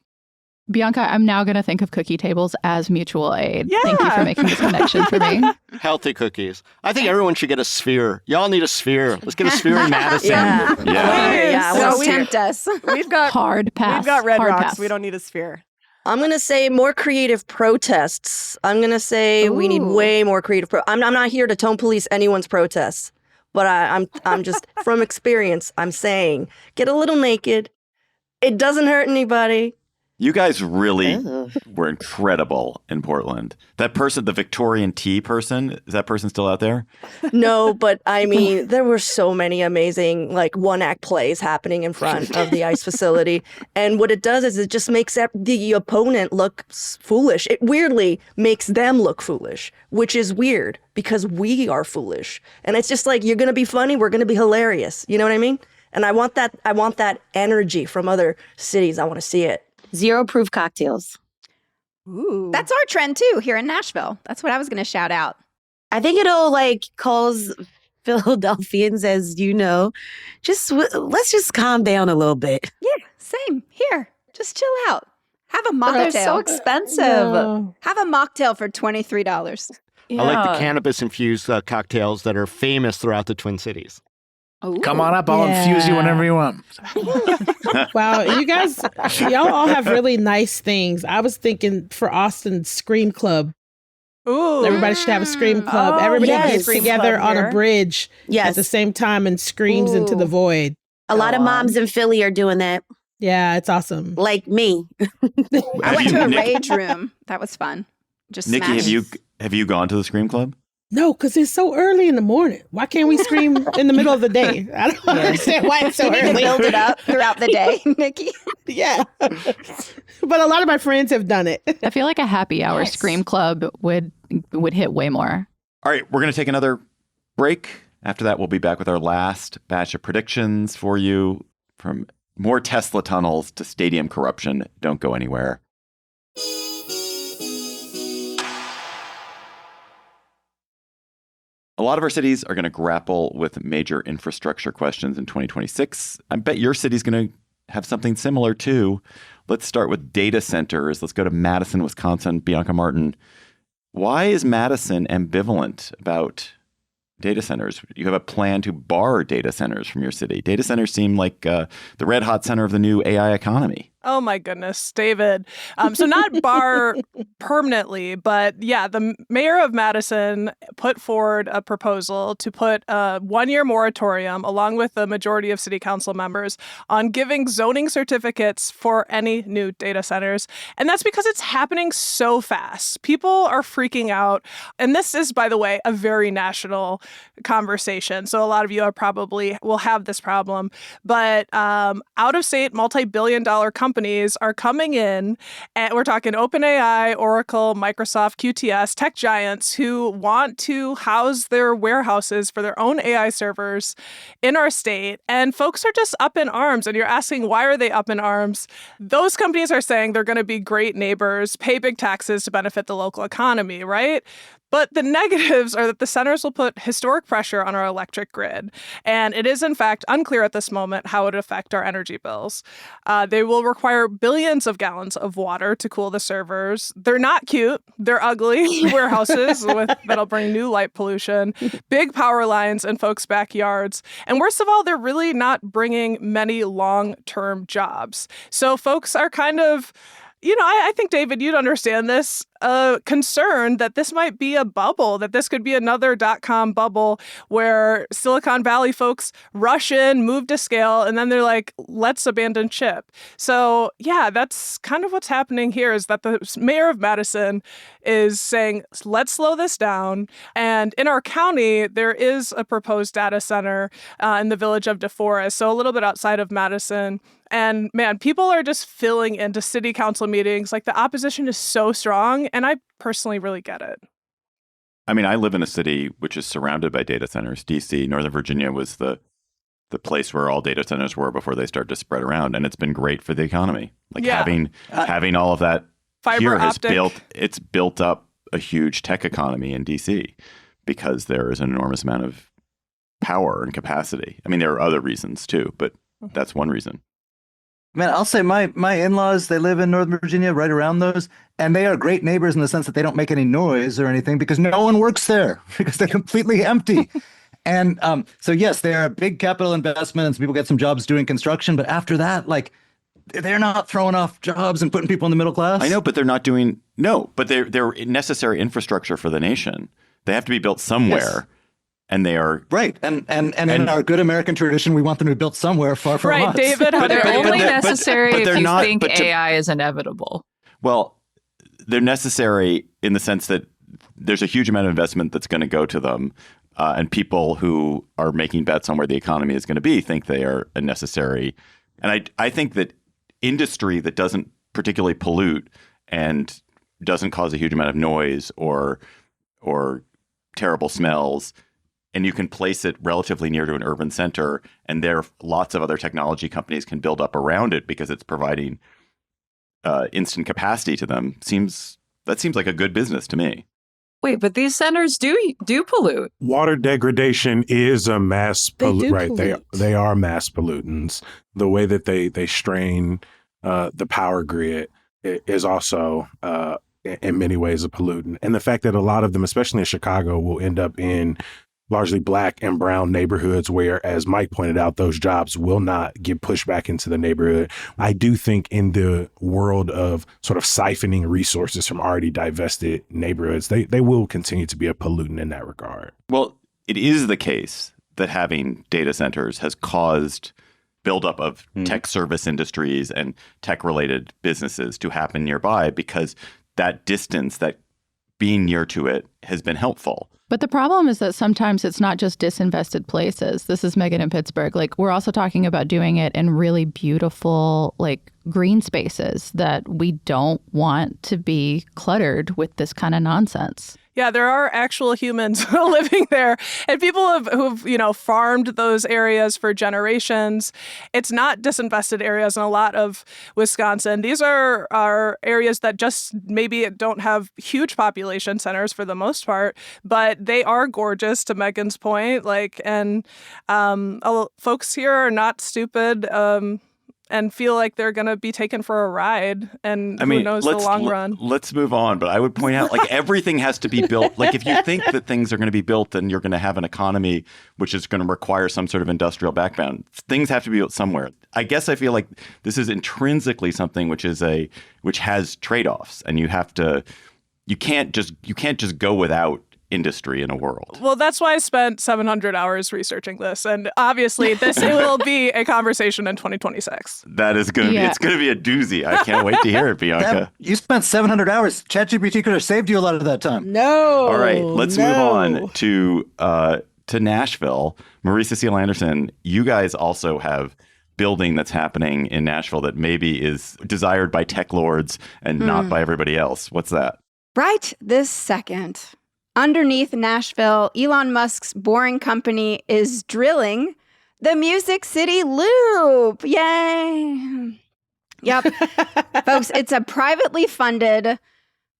Bianca, I'm now going to think of cookie tables as mutual aid. Yeah. Thank you for making this connection for me. Healthy cookies. I think everyone should get a sphere. Y'all need a sphere. Let's get a sphere in Madison. Don't tempt us. We've got hard pass. We've got Red Hard Rocks. pass. We don't need a sphere. I'm going to say more creative protests. I'm going to say we need way more creative. I'm not here to tone police anyone's protests, but I'm just from experience. I'm saying get a little naked. It doesn't hurt anybody. You guys really were incredible in Portland. That person, the Victorian tea person, is that person still out there? No, but I mean, there were so many amazing one-act plays happening in front of the ICE facility. And what it does is it just makes the opponent look foolish. It weirdly makes them look foolish, which is weird because we are foolish. And it's just like, you're going to be funny, we're going to be hilarious. You know what I mean? And I want that energy from other cities. I want to see it. Zero proof cocktails. Ooh. That's our trend too here in Nashville. That's what I was going to shout out. I think it'll cause Philadelphians, as you know, let's just calm down a little bit. Yeah, same here. Just chill out. Have a mocktail. They're so expensive. No. Have a mocktail for $23. I like the cannabis-infused cocktails that are famous throughout the Twin Cities. Ooh. Come on up. I'll infuse you whenever you want. Wow, y'all all have really nice things. I was thinking for Austin, Scream Club. Ooh. Everybody should have a Scream Club. Everybody gets together on a bridge at the same time and screams into the void. A lot of moms in Philly are doing that. Yeah, it's awesome. Like me. I went to a rage room. That was fun. Just Nikki, smash. have you gone to the Scream Club? No, because it's so early in the morning. Why can't we scream in the middle of the day? I don't understand why it's so You need early. to build it up throughout the day, Nikki. Yeah. But a lot of my friends have done it. I feel like a happy hour Scream Club would hit way more. All right, we're going to take another break. After that, we'll be back with our last batch of predictions for you, from more Tesla tunnels to stadium corruption. Don't go anywhere. A lot of our cities are going to grapple with major infrastructure questions in 2026. I bet your city's going to have something similar too. Let's start with data centers. Let's go to Madison, Wisconsin. Bianca Martin, why is Madison ambivalent about data centers? You have a plan to bar data centers from your city. Data centers seem like the red hot center of the new AI economy. Oh my goodness, David. So not bar permanently, but yeah, the mayor of Madison put forward a proposal to put a 1-year moratorium, along with the majority of city council members, on giving zoning certificates for any new data centers. And that's because it's happening so fast. People are freaking out. And this is, by the way, a very national conversation. So a lot of you are probably will have this problem. But out-of-state, multi-billion-dollar companies are coming in, and we're talking OpenAI, Oracle, Microsoft, QTS, tech giants who want to house their warehouses for their own AI servers in our state. And folks are just up in arms. And you're asking, why are they up in arms? Those companies are saying they're going to be great neighbors, pay big taxes to benefit the local economy, right? But the negatives are that the centers will put historic pressure on our electric grid. And it is, in fact, unclear at this moment how it would affect our energy bills. They will require billions of gallons of water to cool the servers. They're not cute. They're ugly warehouses that'll bring new light pollution, big power lines in folks' backyards. And worst of all, they're really not bringing many long-term jobs. So folks are kind of I think, David, you'd understand this concern that this might be a bubble, that this could be another .com bubble where Silicon Valley folks rush in, move to scale, and then they're like, let's abandon ship. So, yeah, that's kind of what's happening here is that the mayor of Madison is saying, let's slow this down. And in our county, there is a proposed data center in the village of DeForest, so a little bit outside of Madison. And man, people are just filling into city council meetings. Like the opposition is so strong. And I personally really get it. I mean, I live in a city which is surrounded by data centers. DC, Northern Virginia was the place where all data centers were before they started to spread around. And it's been great for the economy. Like having all of that fiber here optic. it's built up a huge tech economy in DC because there is an enormous amount of power and capacity. I mean, there are other reasons too, but that's one reason. Man, I'll say my in-laws, they live in Northern Virginia, right around those, and they are great neighbors in the sense that they don't make any noise or anything because no one works there because they're completely empty. And so, yes, they are a big capital investment and some people get some jobs doing construction. But after that, like, they're not throwing off jobs and putting people in the middle class. I know, but they're not but they're necessary infrastructure for the nation. They have to be built somewhere. Yes. And they are right, and in our good American tradition, we want them to be built somewhere far from us. Right, David. They're only necessary if you think AI is inevitable. Well, they're necessary in the sense that there's a huge amount of investment that's going to go to them, and people who are making bets on where the economy is going to be think they are necessary. And I think that industry that doesn't particularly pollute and doesn't cause a huge amount of noise or terrible smells, and you can place it relatively near to an urban center, and there lots of other technology companies can build up around it because it's providing instant capacity to them. That seems like a good business to me. Wait, but these centers do pollute. Water degradation is a mass pollutant. Right, they are mass pollutants. The way that they strain the power grid is also in many ways a pollutant. And the fact that a lot of them, especially in Chicago, will end up in largely Black and brown neighborhoods where, as Mike pointed out, those jobs will not get pushed back into the neighborhood. I do think in the world of sort of siphoning resources from already divested neighborhoods, they will continue to be a pollutant in that regard. Well, it is the case that having data centers has caused buildup of tech service industries and tech-related businesses to happen nearby because that distance, that being near to it, has been helpful. But the problem is that sometimes it's not just disinvested places. This is Megan in Pittsburgh. Like, we're also talking about doing it in really beautiful, like, green spaces that we don't want to be cluttered with this kind of nonsense. Yeah, there are actual humans living there, and people who've farmed those areas for generations. It's not disinvested areas in a lot of Wisconsin. These are areas that just maybe don't have huge population centers for the most part, but they are gorgeous, to Megan's point. And folks here are not stupid. And feel like they're going to be taken for a ride. And who knows the long run. Let's move on. But I would point out, like, everything has to be built. Like, if you think that things are going to be built, then you're going to have an economy which is going to require some sort of industrial background. Things have to be built somewhere. I guess I feel like this is intrinsically something which has trade-offs. And you can't just go without industry in a world. Well, that's why I spent 700 hours researching this. And obviously it will be a conversation in 2026. That is going to be, it's going to be a doozy. I can't wait to hear it, Bianca. You spent 700 hours. ChatGPT could have saved you a lot of that time. No. All right, let's move on to Nashville. Marie Cecile Anderson, you guys also have building that's happening in Nashville that maybe is desired by tech lords and not by everybody else. What's that? Right this second. Underneath Nashville, Elon Musk's Boring Company is drilling the Music City Loop. Yay! Yep. Folks, it's a privately funded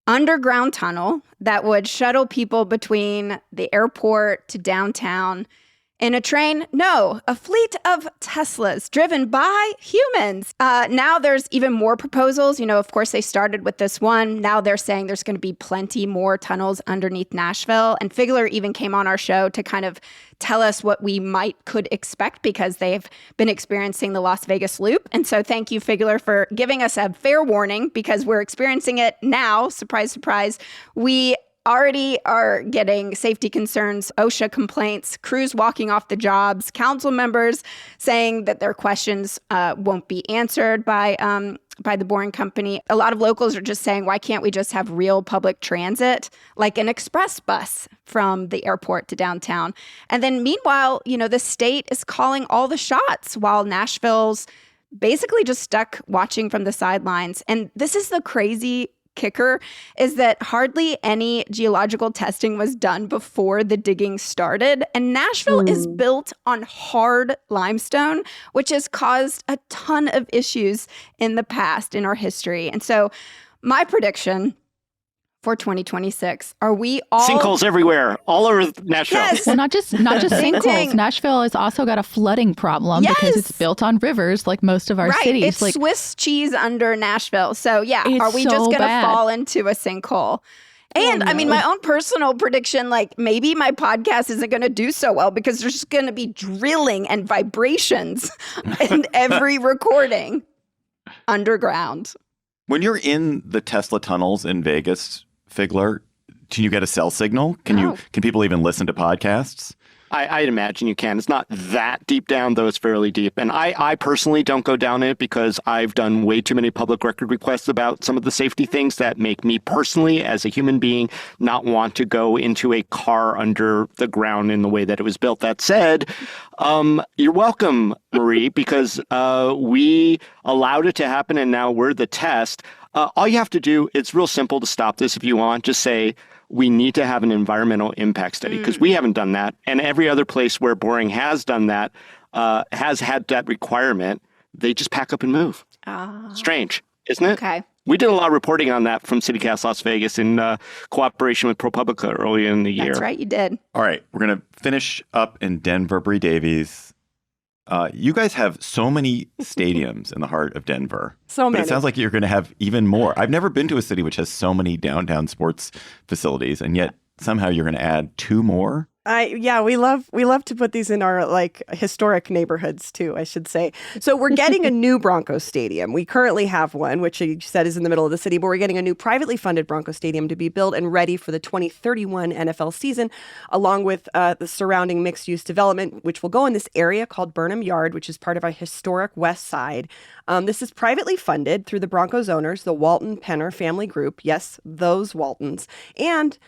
underground tunnel that would shuttle people between the airport to downtown. In a train? No, a fleet of Teslas driven by humans. Now there's even more proposals. Of course, they started with this one. Now they're saying there's going to be plenty more tunnels underneath Nashville. And Figler even came on our show to kind of tell us what we could expect because they've been experiencing the Las Vegas loop. And so thank you, Figler, for giving us a fair warning because we're experiencing it now. Surprise, surprise. We already are getting safety concerns, OSHA complaints, crews walking off the jobs, council members saying that their questions won't be answered by the Boring Company. A lot of locals are just saying, why can't we just have real public transit, like an express bus from the airport to downtown? And then meanwhile, the state is calling all the shots while Nashville's basically just stuck watching from the sidelines. And this is the crazy kicker, is that hardly any geological testing was done before the digging started. And Nashville is built on hard limestone, which has caused a ton of issues in the past in our history. And so my prediction for 2026, are we all... Sinkholes everywhere, all over Nashville. Yes. Well, not just sinkholes. Nashville has also got a flooding problem because it's built on rivers like most of our cities. It's like Swiss cheese under Nashville. So yeah, are we just going to fall into a sinkhole? And I mean, my own personal prediction, like maybe my podcast isn't going to do so well because there's just going to be drilling and vibrations in every recording underground. When you're in the Tesla tunnels in Vegas, Figler, can you get a cell signal? Can people even listen to podcasts? I'd imagine you can. It's not that deep down, though it's fairly deep. And I personally don't go down it because I've done way too many public record requests about some of the safety things that make me personally, as a human being, not want to go into a car under the ground in the way that it was built. That said, you're welcome, Marie, because we allowed it to happen and now we're the test. All you have to do, it's real simple to stop this if you want. Just say, we need to have an environmental impact study because we haven't done that. And every other place where Boring has done that, has had that requirement, they just pack up and move. Strange, isn't it? Okay. We did a lot of reporting on that from CityCast Las Vegas in cooperation with ProPublica earlier in the year. That's right, you did. All right, we're going to finish up in Denver, Bree Davies. You guys have so many stadiums in the heart of Denver. So many. But it sounds like you're going to have even more. I've never been to a city which has so many downtown sports facilities, and yet somehow you're going to add 2 more. We love to put these in our historic neighborhoods too, I should say. So we're getting a new Broncos stadium. We currently have one, which you said is in the middle of the city, but we're getting a new privately funded Broncos stadium to be built and ready for the 2031 NFL season, along with the surrounding mixed-use development, which will go in this area called Burnham Yard, which is part of a historic West Side. This is privately funded through the Broncos owners, the Walton Penner family group. Yes, those Waltons. And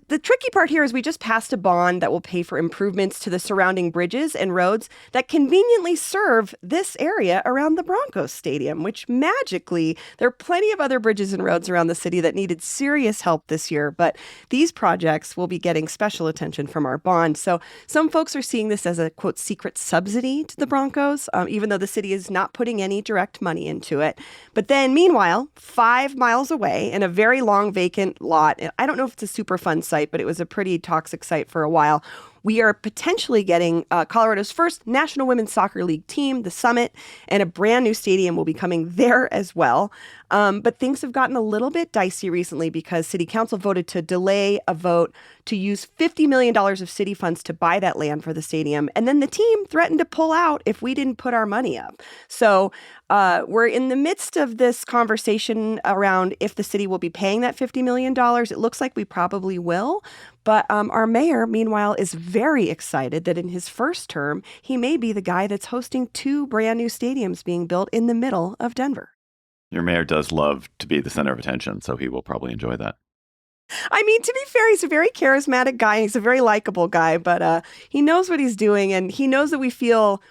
the tricky part here is we just passed a bond that will pay for improvements to the surrounding bridges and roads that conveniently serve this area around the Broncos Stadium, which magically, there are plenty of other bridges and roads around the city that needed serious help this year, but these projects will be getting special attention from our bond. So some folks are seeing this as a, quote, secret subsidy to the Broncos, even though the city is not putting any direct money into it. But then meanwhile, 5 miles away in a very long vacant lot, I don't know if it's a super fun site, but it was a pretty toxic site for a while. We are potentially getting Colorado's first National Women's Soccer League team, the Summit, and a brand new stadium will be coming there as well. But things have gotten a little bit dicey recently because City Council voted to delay a vote to use $50 million of city funds to buy that land for the stadium. And then the team threatened to pull out if we didn't put our money up. So we're in the midst of this conversation around if the city will be paying that $50 million. It looks like we probably will. But our mayor, meanwhile, is very excited that in his first term, he may be the guy that's hosting 2 brand new stadiums being built in the middle of Denver. Your mayor does love to be the center of attention, so he will probably enjoy that. I mean, to be fair, he's a very charismatic guy. He's a very likable guy, but he knows what he's doing, and he knows that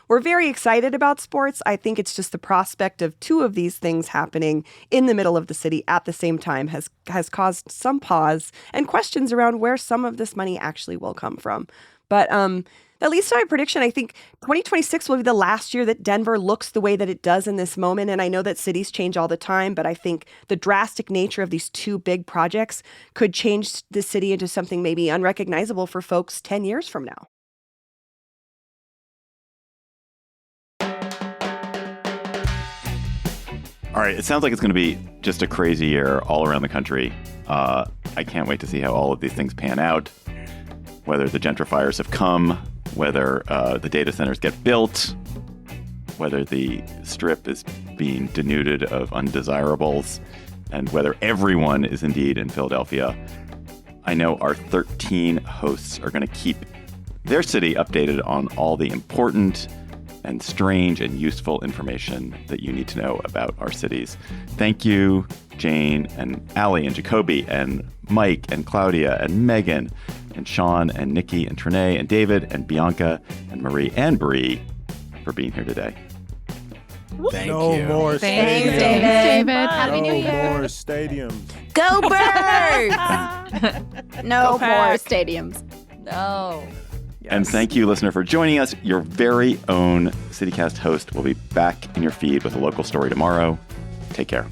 we're very excited about sports. I think it's just the prospect of 2 of these things happening in the middle of the city at the same time has caused some pause and questions around where some of this money actually will come from. But at least my prediction, I think 2026 will be the last year that Denver looks the way that it does in this moment. And I know that cities change all the time, but I think the drastic nature of these 2 big projects could change the city into something maybe unrecognizable for folks 10 years from now. All right, it sounds like it's going to be just a crazy year all around the country. I can't wait to see how all of these things pan out, whether the gentrifiers have come, whether the data centers get built, whether the Strip is being denuded of undesirables, and whether everyone is indeed in Philadelphia. I know our 13 hosts are going to keep their city updated on all the important and strange and useful information that you need to know about our cities. Thank you, Jane and Allie and Jacoby and Mike and Claudia and Megan and Sean and Nikki and Trenae and David and Bianca and Marie and Bree for being here today. Thank no you. More Thanks, stadiums. David. Happy New No Year. more stadiums. Go Birds! No Go more Pack. stadiums. No. And thank you, listener, for joining us. Your very own CityCast host will be back in your feed with a local story tomorrow. Take care.